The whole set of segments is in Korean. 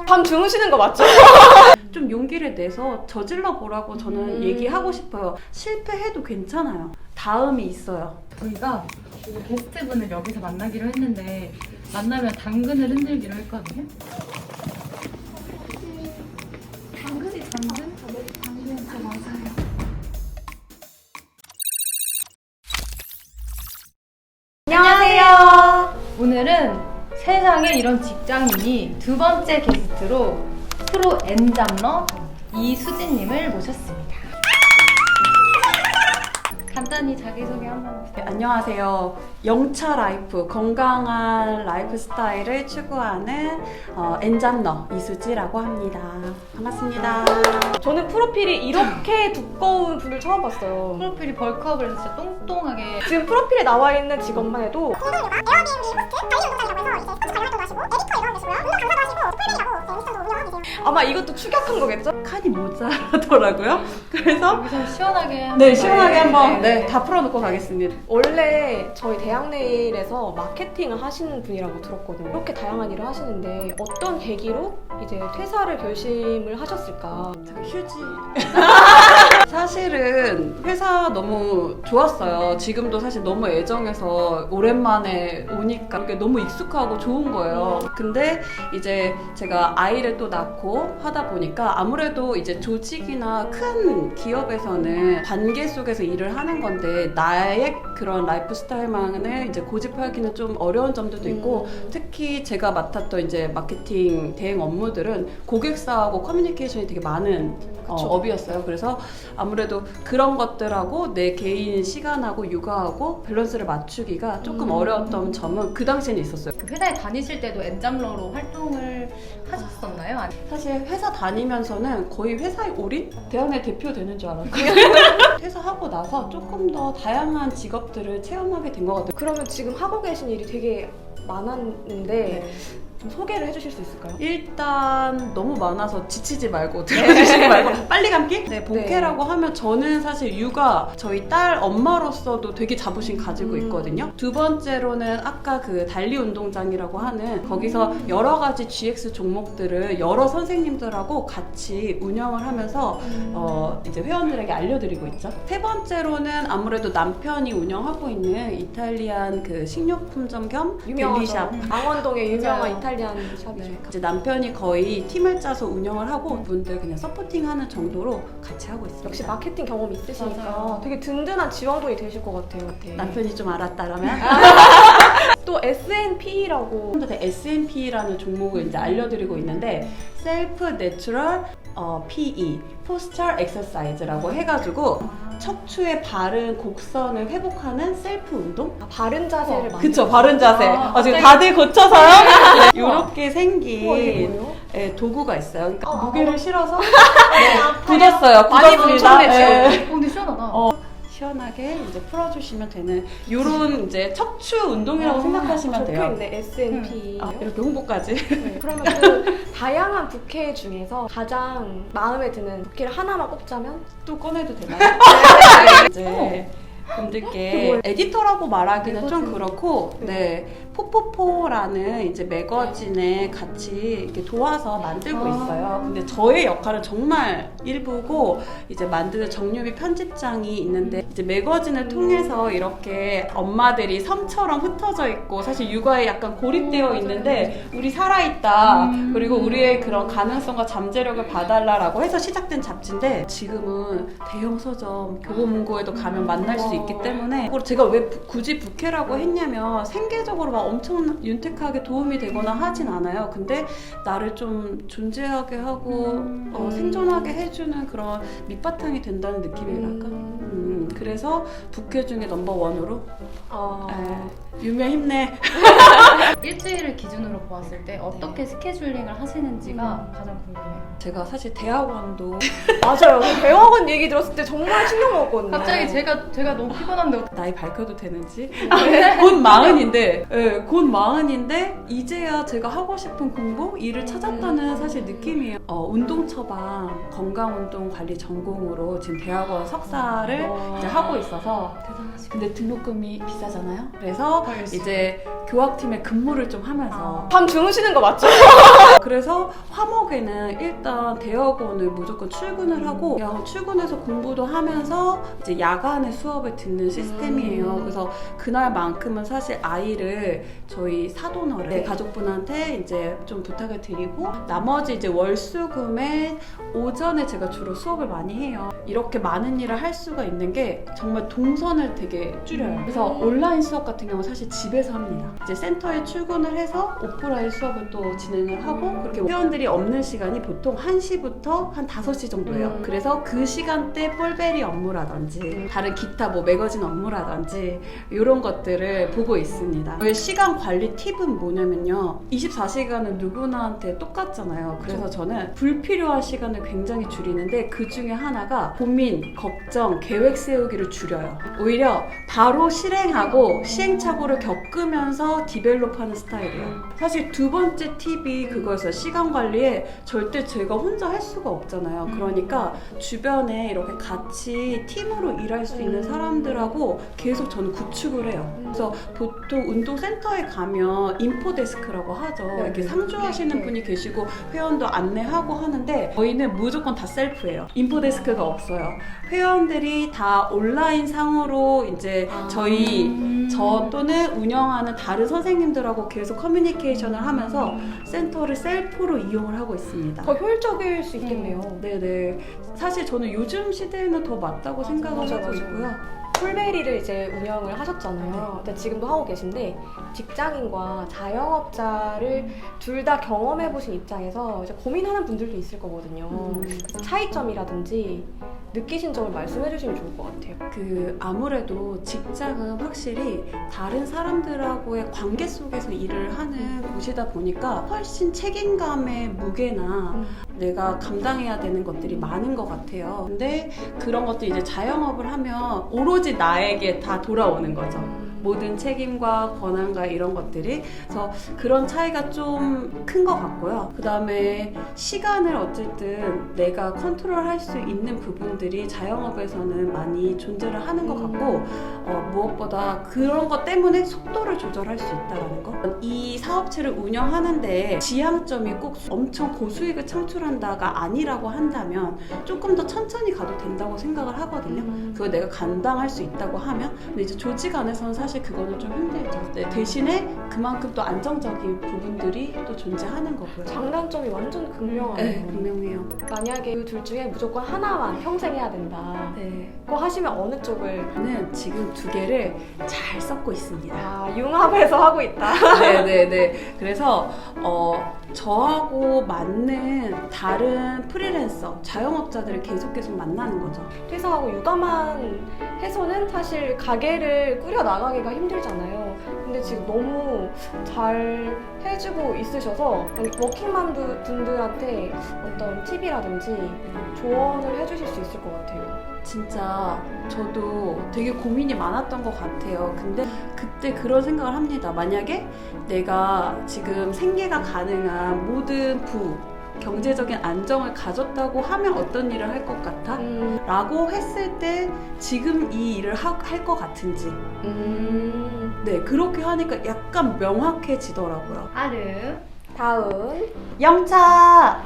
밤 주무시는 거 맞죠? 좀 용기를 내서 저질러 보라고 저는 얘기하고 싶어요. 실패해도 괜찮아요. 다음이 있어요. 저희가 게스트분을 여기서 만나기로 했는데 만나면 당근을 흔들기로 했거든요. 당근? 당근 저 맞아요. 안녕하세요. 오늘은 세상에 이런 직장인이 두 번째 게스트로 프로 N잡러 이수진님을 모셨습니다. 간단히 자기소개 한번 해주세요. 네, 안녕하세요. 영차 라이프, 건강한 라이프 스타일을 추구하는 N잡러 이수지라고 합니다. 반갑습니다. 저는 프로필이 이렇게 두꺼운 분을 처음 봤어요. 프로필이 벌크업을 해서 진짜 똥똥하게. 지금 프로필에 나와 있는 직업만 해도 공동료가 에어비앤비 호스트, 관리 운동장이라고 해서 이제 스포츠 관련 활동도 하시고 에디터 이런 계시고요. 운동 강사도 하시고 풀뱅이라고 미션도 운영하고 계세요. 아마 이것도 추격한 거겠죠? 칸이 모자라더라고요. 그래서 여기서 시원하게 네, 시원하게 한번 네. 다 풀어놓고 가겠습니다. 원래 저희 대학내일에서 마케팅을 하시는 분이라고 들었거든요. 이렇게 다양한 일을 하시는데 어떤 계기로 이제 퇴사를 결심을 하셨을까? 휴지. 사실은 회사 너무 좋았어요. 지금도 사실 너무 애정해서 오랜만에 오니까 이게 너무 익숙하고 좋은 거예요. 근데 이제 제가 아이를 또 낳고 하다 보니까 아무래도 이제 조직이나 큰 기업에서는 관계 속에서 일을 하는 건데 나의 그런 라이프 스타일만을 이제 고집하기는 좀 어려운 점들도 있고 특히 제가 맡았던 이제 마케팅 대행 업무들은 고객사하고 커뮤니케이션이 되게 많은 업이었어요. 그래서 아무래도 그런 것들하고 내 개인 시간하고 육아하고 밸런스를 맞추기가 조금 어려웠던 점은 그 당시에는 있었어요. 그 회사에 다니실 때도 N잡러로 활동을 하셨었나요? 아니, 사실 회사 다니면서는 거의 회사에 올인? 대학내 대표 되는 줄 알았어요. 퇴사하고 나서 조금 더 다양한 직업들을 체험하게 된 것 같아요. 그러면 지금 하고 계신 일이 되게 많았는데 좀 소개를 해주실 수 있을까요? 일단 너무 많아서 지치지 말고 들어주시지 말고 빨리 감기? 네, 본캐라고 하면 저는 사실 육아 저희 딸 엄마로서도 되게 자부심 가지고 있거든요. 두 번째로는 아까 그 달리 운동장이라고 하는 거기서 여러 가지 GX 종목들을 여러 선생님들하고 같이 운영을 하면서 이제 회원들에게 알려드리고 있죠. 세 번째로는 아무래도 남편이 운영하고 있는 이탈리안 그 식료품점 겸 델리샵. 망원동의 유명한 맞아요. 이탈리안 샵이죠. 네, 이제 남편이 거의 팀을 짜서 운영을 하고 분들 그냥 서포팅하는 정도로 같이 하고 있습니다. 역시 마케팅 경험이 있으시니까 맞아요. 되게 든든한 지원군이 되실 것 같아요. 남편이 좀 알았다라면 또 SNP라고 SNP라는 종목을 이제 알려드리고 있는데 셀프 내추럴 PE 포스처 엑서사이즈라고 해가지고 척추의 바른 곡선을 회복하는 셀프 운동? 바른 자세를 그쵸, 바른 자세. 지금 갑자기- 다들 고쳐서요? 이렇게 생긴 우와, 이게 뭐예요? 도구가 있어요. 그러니까 무게를 실어서 굳었어요. 많이 굳었습니다. 뭉쳤네, 네. 근데 시원하다. 시원하게 이제 풀어주시면 되는 이런 이제 척추 운동이라고 생각하시면 돼요. 적혀있네, SNP. 이렇게 홍보까지. 네, 그러면 그 다양한 부캐 중에서 가장 마음에 드는 부캐를 하나만 꼽자면? 또 꺼내도 되나요? 이제 분들께 에디터라고 말하기는 좀 그렇고, 네, 포포포라는 이제 매거진에 같이 이렇게 도와서 만들고 있어요. 근데 저의 역할은 정말 일부고 이제 만드는 정유미 편집장이 있는데 이제 매거진을 통해서 이렇게 엄마들이 섬처럼 흩어져 있고 사실 육아에 약간 고립되어 있는데 우리 살아있다. 그리고 우리의 그런 가능성과 잠재력을 봐달라라고 해서 시작된 잡지인데 지금은 대형 서점, 교보문고에도 가면 만날 수 있기 때문에 그리고 제가 왜 굳이 부캐라고 했냐면 생계적으로 막 엄청 윤택하게 도움이 되거나 하진 않아요. 근데 나를 좀 존재하게 하고 생존하게 해주는 그런 밑바탕이 된다는 느낌이랄까? 그래서 부캐 중에 넘버원으로 유미 힘내. 일주일을 기준으로 보았을 때 어떻게 스케줄링을 하시는지가 가장 궁금해요. 제가 사실 대학원도 맞아요. 대학원 얘기 들었을 때 정말 충격 먹었거든요. 갑자기 제가 너무 피곤한데 나이 밝혀도 되는지 곧 마흔인데 곧 마흔인데 이제야 제가 하고 싶은 공부 일을 찾았다는 사실 느낌이에요. 운동 처방 건강운동 관리 전공으로 지금 대학원 석사를 이제 하고 있어서 대단하시고 근데 등록금이 비싸잖아요. 그래서 알겠습니다. 이제 교학팀에 근무를 좀 하면서 밤 주무시는 거 맞죠? 그래서 화목에는 일단 대학원을 무조건 출근을 하고 대학원 출근해서 공부도 하면서 이제 야간에 수업을 듣는 시스템이에요. 그래서 그날만큼은 사실 아이를 저희 사돈어른 가족분한테 이제 좀 부탁을 드리고 나머지 이제 월수금에 오전에 제가 주로 수업을 많이 해요. 이렇게 많은 일을 할 수가 있는 게 정말 동선을 되게 줄여요. 그래서 온라인 수업 같은 경우는 사실 집에서 합니다. 이제 센터에 출근을 해서 오프라인 수업을 또 진행을 하고 그렇게 회원들이 없는 시간이 보통 1시부터 한 5시 정도예요. 그래서 그 시간대 폴베리 업무라든지 다른 기타 뭐 매거진 업무라든지 이런 것들을 보고 있습니다. 저희 시간 관리 팁은 뭐냐면요. 24시간은 누구나한테 똑같잖아요. 그래서 저는 불필요한 시간을 굉장히 줄이는데 그 중에 하나가 고민, 걱정, 계획 세우기를 줄여요. 오히려 바로 실행하고 시행착오를 겪으면서 디벨롭하는 스타일이에요. 사실 두 번째 팁이 그거였어요. 시간 관리에 절대 제가 혼자 할 수가 없잖아요. 그러니까 주변에 이렇게 같이 팀으로 일할 수 있는 사람들하고 계속 저는 구축을 해요. 그래서 보통 운동센터에 가면 인포데스크라고 하죠. 이렇게 상주하시는 분이 계시고 회원도 안내하고 하는데 저희는 무조건 다 셀프예요. 인포데스크가 없어요. 회원들이 다 온라인 상으로 이제 저 또는 운영하는 다른 선생님들하고 계속 커뮤니케이션을 하면서 센터를 셀프로 이용을 하고 있습니다. 더 효율적일 수 있겠네요. 네네. 사실 저는 요즘 시대에는 더 맞다고 생각을 하고 있고요. 폴베리를 이제 운영을 하셨잖아요. 근데 지금도 하고 계신데 직장인과 자영업자를 둘 다 경험해보신 입장에서 이제 고민하는 분들도 있을 거거든요. 그래서 차이점이라든지 느끼신 점을 말씀해주시면 좋을 것 같아요. 아무래도 직장은 확실히 다른 사람들하고의 관계 속에서 일을 하는 곳이다 보니까 훨씬 책임감의 무게나 내가 감당해야 되는 것들이 많은 것 같아요. 근데 그런 것도 이제 자영업을 하면 오로지 나에게 다 돌아오는 거죠. 모든 책임과 권한과 이런 것들이. 그래서 그런 차이가 좀 큰 것 같고요. 그 다음에 시간을 어쨌든 내가 컨트롤할 수 있는 부분들이 자영업에서는 많이 존재를 하는 것 같고 무엇보다 그런 것 때문에 속도를 조절할 수 있다는 거. 이 사업체를 운영하는데 지향점이 꼭 엄청 고수익을 창출한다가 아니라고 한다면 조금 더 천천히 가도 된다고 생각을 하거든요. 그걸 내가 감당할 수 있다고 하면. 근데 이제 조직 안에서는 사실 그거는 좀 힘들죠. 네, 대신에 그만큼 또 안정적인 부분들이 또 존재하는 거고요. 장단점이 완전 극명하네요. 네, 분명해요. 만약에 그 둘 중에 무조건 하나만 평생 해야 된다. 네. 그거 하시면 어느 쪽을? 저는 지금 두 개를 잘 섞고 있습니다. 융합해서 하고 있다. 네네네. 그래서 저하고 맞는 다른 프리랜서, 자영업자들을 계속 만나는 거죠. 퇴사하고 육아만 해서는 사실 가게를 꾸려 나가기가 힘들잖아요. 근데 지금 너무 잘 해주고 있으셔서 워킹맘 분들한테 어떤 팁이라든지 조언을 해주실 수 있을 것 같아요. 진짜 저도 되게 고민이 많았던 것 같아요. 근데 그때 그런 생각을 합니다. 만약에 내가 지금 생계가 가능한 모든 경제적인 안정을 가졌다고 하면 어떤 일을 할 것 같아? 라고 했을 때 지금 이 일을 할 것 같은지. 네, 그렇게 하니까 약간 명확해지더라고요. 아름. 다음. 영차!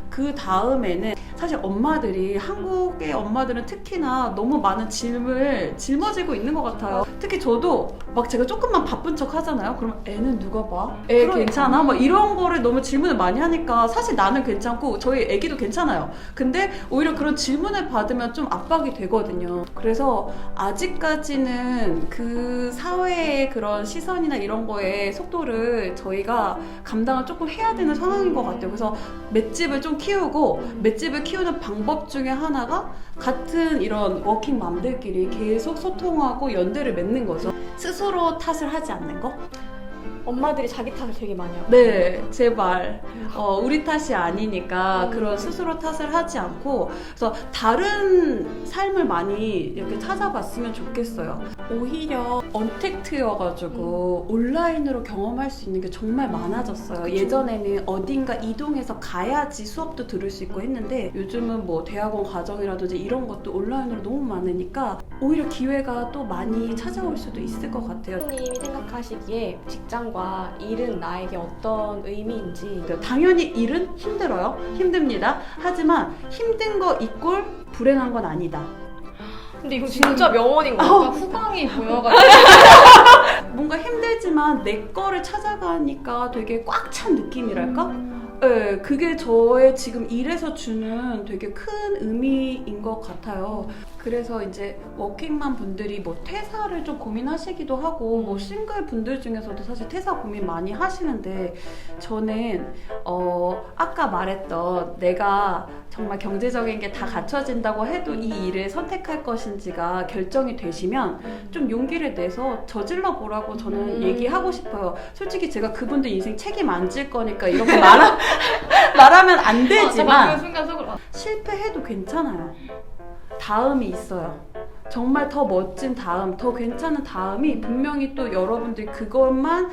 그 다음에는 사실 엄마들이, 한국의 엄마들은 특히나 너무 많은 짐을 짊어지고 있는 것 같아요. 특히 저도 막 제가 조금만 바쁜 척 하잖아요. 그러면 애는 누가 봐? 애 그러니까. 괜찮아? 막 이런 거를 너무 질문을 많이 하니까 사실 나는 괜찮고 저희 애기도 괜찮아요. 근데 오히려 그런 질문을 받으면 좀 압박이 되거든요. 그래서 아직까지는 그 사회의 그런 시선이나 이런 거에 속도를 저희가 감당을 조금 해야 되는 상황인 것 같아요. 그래서 맷집을 좀 키우고, 맷집을 키우는 방법 중에 하나가 같은 이런 워킹맘들끼리 계속 소통하고 연대를 맺는 거죠. 스스로 탓을 하지 않는 거? 엄마들이 자기 탓을 되게 많이 하고. 네, 제발. 우리 탓이 아니니까 그런 스스로 탓을 하지 않고, 그래서 다른 삶을 많이 이렇게 찾아봤으면 좋겠어요. 오히려 언택트여가지고 온라인으로 경험할 수 있는 게 정말 많아졌어요. 예전에는 어딘가 이동해서 가야지 수업도 들을 수 있고 했는데, 요즘은 뭐 대학원 과정이라든지 이런 것도 온라인으로 너무 많으니까 오히려 기회가 또 많이 찾아올 수도 있을 것 같아요. 님이 생각하시기에 직장과 일은 나에게 어떤 의미인지. 당연히 일은 힘들어요. 힘듭니다. 하지만 힘든 거 이꼴 불행한 건 아니다. 근데 이거 진짜 명언인 것 뭔가 같아. 후광이 보여가지고 뭔가 힘들지만 내 거를 찾아가니까 되게 꽉 찬 느낌이랄까? 네, 그게 저의 지금 일에서 주는 되게 큰 의미인 것 같아요. 그래서 이제 워킹맘 분들이 뭐 퇴사를 좀 고민하시기도 하고 뭐 싱글 분들 중에서도 사실 퇴사 고민 많이 하시는데, 저는 아까 말했던 내가 정말 경제적인 게 다 갖춰진다고 해도 이 일을 선택할 것인지가 결정이 되시면 좀 용기를 내서 저질러 보라고 저는 얘기하고 싶어요. 솔직히 제가 그분들 인생 책임 안 질 거니까 이렇게 말하면 안 되지만 그 순간 속으로 실패해도 괜찮아요. 다음이 있어요. 정말 더 멋진 다음, 더 괜찮은 다음이 분명히 또 여러분들이 그것만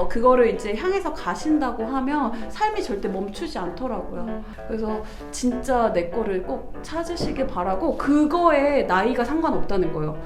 그거를 이제 향해서 가신다고 하면 삶이 절대 멈추지 않더라고요. 그래서 진짜 내 거를 꼭 찾으시길 바라고, 그거에 나이가 상관없다는 거예요.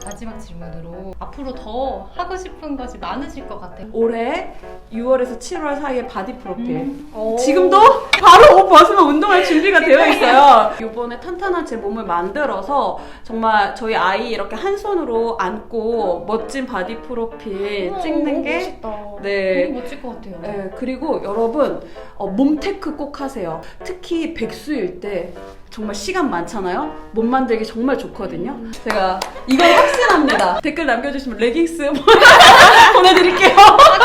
마지막 질문으로 앞으로 더 하고 싶은 것이 많으실 것 같아요. 올해 6월에서 7월 사이에 바디 프로필. 오. 지금도 바로 옷 벗으면 운동할 준비가 되어 있어요. 이번에 탄탄한 제 몸을 만들어서 정말 저희 아이 이렇게 한 손으로 안고 멋진 바디 프로필 찍는 너무 게 멋있다. 네. 너무 멋질 것 같아요. 네, 그리고 여러분 몸 테크 꼭 하세요. 특히 백수일 때 정말 시간 많잖아요. 몸 만들기 정말 좋거든요. 제가 이건 확신합니다. 댓글 남겨주시면 레깅스 보내드릴게요.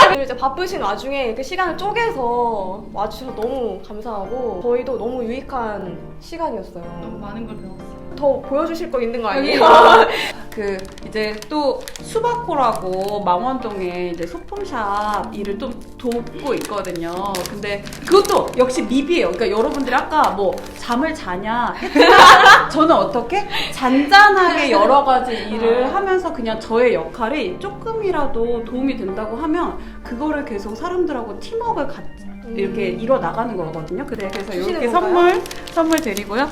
오늘 이제 바쁘신 와중에 그 시간을 쪼개서 와주셔서 너무 감사하고, 저희도 너무 유익한 시간이었어요. 너무 많은 걸 배웠어요. 더 보여주실 거 있는 거 아니에요? 그 이제 또 수바코라고 망원동에 이제 소품샵 일을 좀 돕고 있거든요. 근데 그것도 역시 미비예요. 그러니까 여러분들이 아까 뭐 잠을 자냐 했지만 저는 어떻게 잔잔하게 여러 가지 일을 하면서 그냥 저의 역할이 조금이라도 도움이 된다고 하면 그거를 계속 사람들하고 팀워크를 같이 이렇게 이뤄 나가는 거거든요. 그래서 주시는 이렇게 건가요? 선물 드리고요.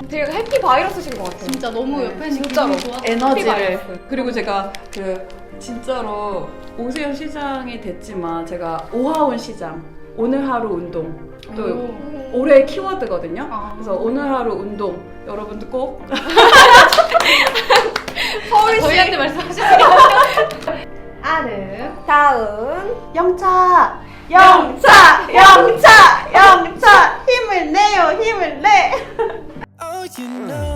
되게 해피 바이러스신 것 같아요. 진짜 너무 네, 옆에 있는 진짜로. 기분이 좋았어요. 에너지를. 바이러스. 그리고 제가 그 진짜로 오세훈 시장이 됐지만 제가 오하원 시장, 오늘 하루 운동 또 음. 올해의 키워드거든요. 아. 그래서 오늘 하루 운동 여러분들 꼭 서울시 저희한테 말씀하시는 아름 다음 영차 힘을 내요, 힘을 내. Oh, you know